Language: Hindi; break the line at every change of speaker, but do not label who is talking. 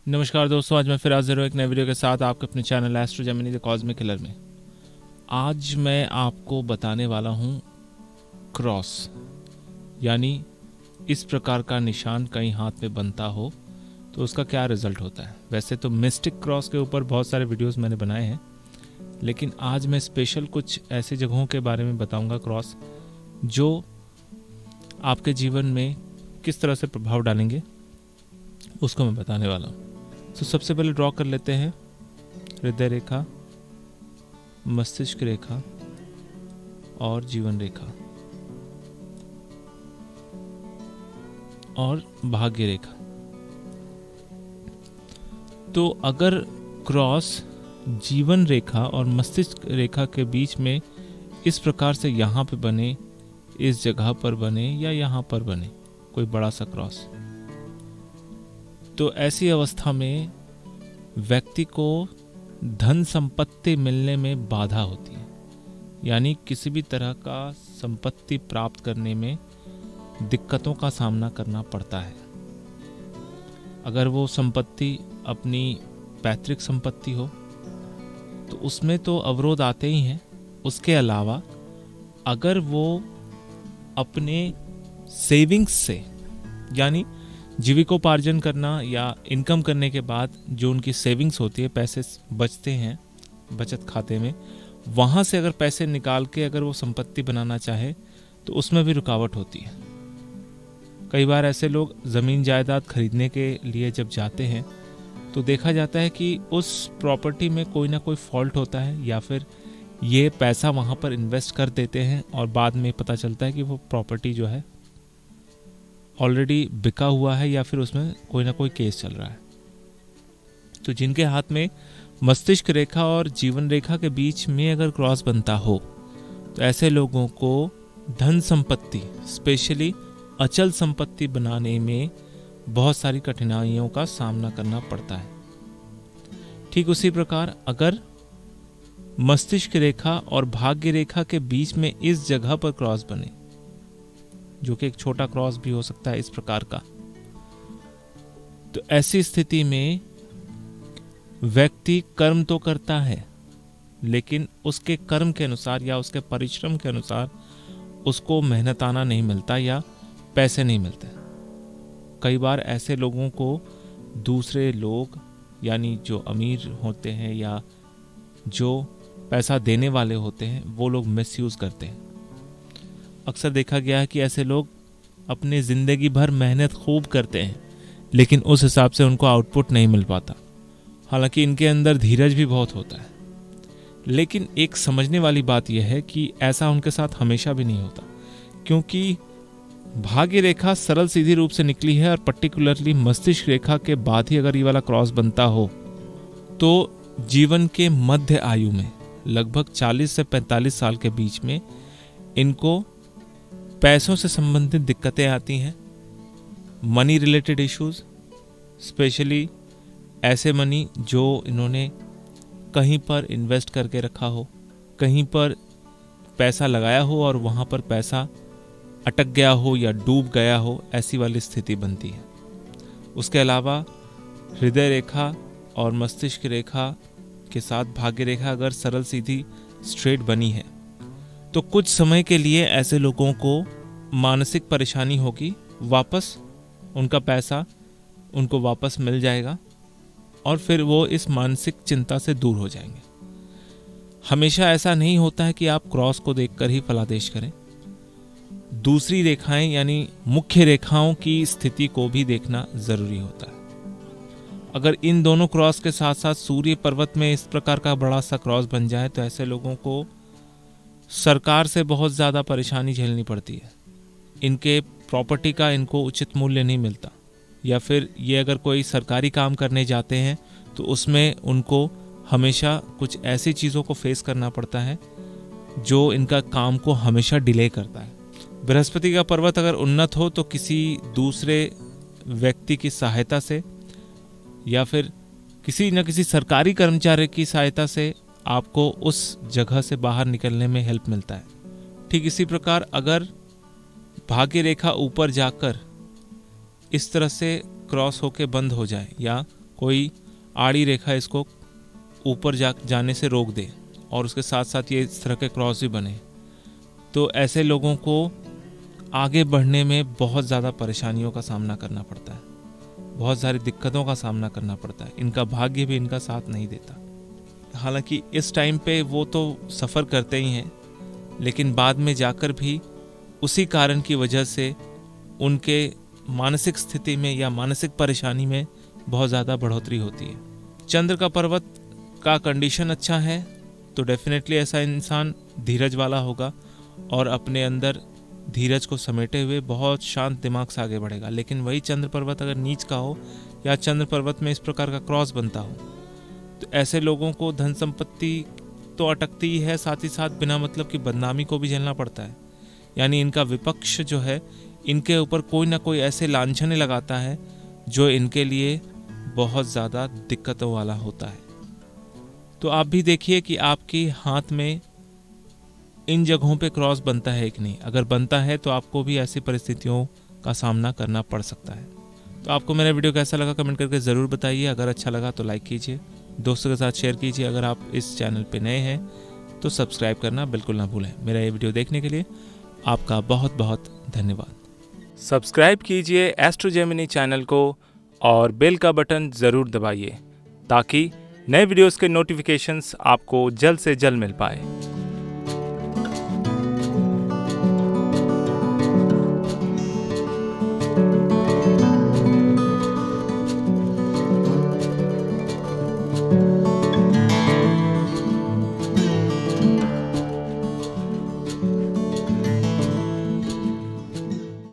नमस्कार दोस्तों, आज मैं फिर हाजिर हूँ एक नए वीडियो के साथ आपके अपने channel astro Gemini the cosmic killer में। आज मैं आपको बताने वाला हूँ क्रॉस, यानी इस प्रकार का निशान कहीं हाथ में बनता हो तो उसका क्या रिजल्ट होता है। वैसे तो मिस्टिक क्रॉस के ऊपर बहुत सारे वीडियोस मैंने बनाए हैं, लेकिन आज मैं स्पेशल कुछ ऐसे जगहों के बारे में बताऊंगा क्रॉस जो आपके जीवन में किस तरह से प्रभाव डालेंगे, उसको मैं बताने वाला हूँ। तो सबसे पहले ड्रॉ कर लेते हैं हृदय रेखा, मस्तिष्क रेखा और जीवन रेखा और भाग्य रेखा। तो अगर क्रॉस जीवन रेखा और मस्तिष्क रेखा के बीच में इस प्रकार से यहाँ पे बने, इस जगह पर बने या यहाँ पर बने कोई बड़ा सा क्रॉस, तो ऐसी अवस्था में व्यक्ति को धन संपत्ति मिलने में बाधा होती है, यानी किसी भी तरह का संपत्ति प्राप्त करने में दिक्कतों का सामना करना पड़ता है। अगर वो संपत्ति अपनी पैतृक संपत्ति हो तो उसमें तो अवरोध आते ही हैं। उसके अलावा अगर वो अपने सेविंग्स से, यानी जीविकोपार्जन करना या इनकम करने के बाद जो उनकी सेविंग्स होती है, पैसे बचते हैं बचत खाते में, वहाँ से अगर पैसे निकाल के अगर वो संपत्ति बनाना चाहे तो उसमें भी रुकावट होती है। कई बार ऐसे लोग ज़मीन जायदाद खरीदने के लिए जब जाते हैं तो देखा जाता है कि उस प्रॉपर्टी में कोई ना कोई फॉल्ट होता है, या फिर ये पैसा वहाँ पर इन्वेस्ट कर देते हैं और बाद में पता चलता है कि वो प्रॉपर्टी जो है ऑलरेडी बिका हुआ है या फिर उसमें कोई ना कोई केस चल रहा है। तो जिनके हाथ में मस्तिष्क रेखा और जीवन रेखा के बीच में अगर क्रॉस बनता हो तो ऐसे लोगों को धन संपत्ति, स्पेशली अचल संपत्ति बनाने में बहुत सारी कठिनाइयों का सामना करना पड़ता है। ठीक उसी प्रकार अगर मस्तिष्क रेखा और भाग्य रेखा के बीच में इस जगह पर क्रॉस बने, जो कि एक छोटा क्रॉस भी हो सकता है इस प्रकार का, तो ऐसी स्थिति में व्यक्ति कर्म तो करता है लेकिन उसके कर्म के अनुसार या उसके परिश्रम के अनुसार उसको मेहनताना नहीं मिलता या पैसे नहीं मिलते। कई बार ऐसे लोगों को दूसरे लोग, यानी जो अमीर होते हैं या जो पैसा देने वाले होते हैं, वो लोग मिसयूज करते हैं। अक्सर देखा गया है कि ऐसे लोग अपनी ज़िंदगी भर मेहनत खूब करते हैं लेकिन उस हिसाब से उनको आउटपुट नहीं मिल पाता। हालांकि इनके अंदर धीरज भी बहुत होता है, लेकिन एक समझने वाली बात यह है कि ऐसा उनके साथ हमेशा भी नहीं होता, क्योंकि भाग्य रेखा सरल सीधी रूप से निकली है और पर्टिकुलरली मस्तिष्क रेखा के बाद ही अगर ये वाला क्रॉस बनता हो तो जीवन के मध्य आयु में लगभग 40 से 45 साल के बीच में इनको पैसों से संबंधित दिक्कतें आती हैं। मनी रिलेटेड इश्यूज, स्पेशली ऐसे मनी जो इन्होंने कहीं पर इन्वेस्ट करके रखा हो, कहीं पर पैसा लगाया हो और वहाँ पर पैसा अटक गया हो या डूब गया हो, ऐसी वाली स्थिति बनती है। उसके अलावा हृदय रेखा और मस्तिष्क रेखा के साथ भाग्य रेखा अगर सरल सीधी स्ट्रेट बनी है तो कुछ समय के लिए ऐसे लोगों को मानसिक परेशानी होगी, वापस उनका पैसा उनको वापस मिल जाएगा और फिर वो इस मानसिक चिंता से दूर हो जाएंगे। हमेशा ऐसा नहीं होता है कि आप क्रॉस को देखकर ही फलादेश करें। दूसरी रेखाएं यानी मुख्य रेखाओं की स्थिति को भी देखना जरूरी होता है। अगर इन दोनों क्रॉस के साथ साथ सूर्य पर्वत में इस प्रकार का बड़ा सा क्रॉस बन जाए तो ऐसे लोगों को सरकार से बहुत ज़्यादा परेशानी झेलनी पड़ती है। इनके प्रॉपर्टी का इनको उचित मूल्य नहीं मिलता, या फिर ये अगर कोई सरकारी काम करने जाते हैं तो उसमें उनको हमेशा कुछ ऐसी चीज़ों को फेस करना पड़ता है जो इनका काम को हमेशा डिले करता है। बृहस्पति का पर्वत अगर उन्नत हो तो किसी दूसरे व्यक्ति की सहायता से या फिर किसी न किसी सरकारी कर्मचारी की सहायता से आपको उस जगह से बाहर निकलने में हेल्प मिलता है। ठीक इसी प्रकार अगर भाग्य रेखा ऊपर जाकर इस तरह से क्रॉस होके बंद हो जाए या कोई आड़ी रेखा इसको ऊपर जाने से रोक दे और उसके साथ साथ ये इस तरह के क्रॉस भी बने, तो ऐसे लोगों को आगे बढ़ने में बहुत ज़्यादा परेशानियों का सामना करना पड़ता है, बहुत सारी दिक्कतों का सामना करना पड़ता है। इनका भाग्य भी इनका साथ नहीं देता। हालांकि इस टाइम पे वो तो सफ़र करते ही हैं, लेकिन बाद में जाकर भी उसी कारण की वजह से उनके मानसिक स्थिति में या मानसिक परेशानी में बहुत ज़्यादा बढ़ोतरी होती है। चंद्र का पर्वत का कंडीशन अच्छा है तो डेफिनेटली ऐसा इंसान धीरज वाला होगा और अपने अंदर धीरज को समेटे हुए बहुत शांत दिमाग से आगे बढ़ेगा। लेकिन वही चंद्र पर्वत अगर नीच का हो या चंद्र पर्वत में इस प्रकार का क्रॉस बनता हो तो ऐसे लोगों को धन संपत्ति तो अटकती ही है, साथ ही साथ बिना मतलब की बदनामी को भी झेलना पड़ता है। यानी इनका विपक्ष जो है इनके ऊपर कोई ना कोई ऐसे लांछने लगाता है जो इनके लिए बहुत ज़्यादा दिक्कतों वाला होता है। तो आप भी देखिए कि आपके हाथ में इन जगहों पे क्रॉस बनता है कि नहीं। अगर बनता है तो आपको भी ऐसी परिस्थितियों का सामना करना पड़ सकता है। तो आपको मेरा वीडियो कैसा लगा कमेंट करके ज़रूर बताइए। अगर अच्छा लगा तो लाइक कीजिए, दोस्तों के साथ शेयर कीजिए। अगर आप इस चैनल पे नए हैं तो सब्सक्राइब करना बिल्कुल ना भूलें। मेरा ये वीडियो देखने के लिए आपका बहुत बहुत धन्यवाद। सब्सक्राइब कीजिए एस्ट्रो जेमिनी चैनल को और बेल का बटन ज़रूर दबाइए ताकि नए वीडियोस के नोटिफिकेशंस आपको जल्द से जल्द मिल पाए।